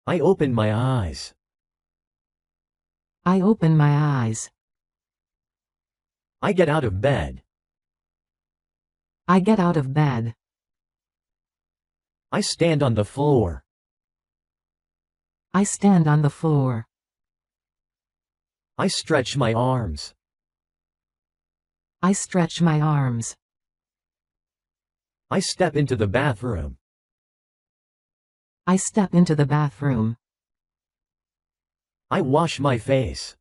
I open my eyes. I open my eyes. I get out of bed. I get out of bed. I stand on the floor. I stand on the floor. I stretch my arms. I stretch my arms. I step into the bathroom. I step into the bathroom. I wash my face.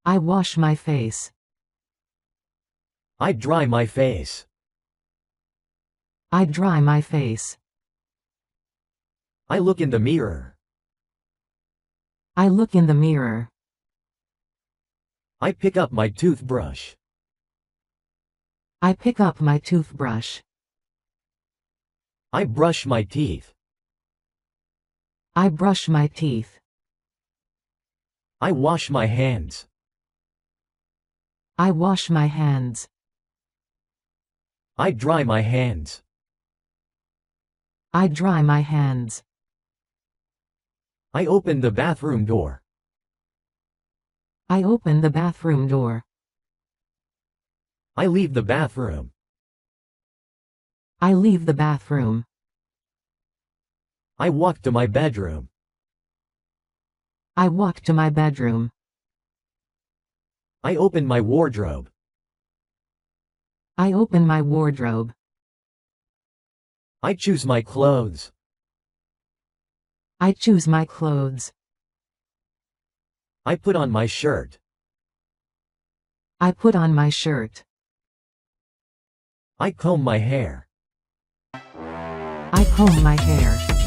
I wash my face. I dry my face. I dry my face. I look in the mirror. I look in the mirror. I pick up my toothbrush. I pick up my toothbrush. I brush my teeth. I brush my teeth. I wash my hands. I wash my hands. I dry my hands. I dry my hands. I open the bathroom door. I open the bathroom door. I leave the bathroom. I leave the bathroom. I walk to my bedroom. I walk to my bedroom. I open my wardrobe. I open my wardrobe. I choose my clothes. I choose my clothes. I put on my shirt. I put on my shirt. I comb my hair. I comb my hair.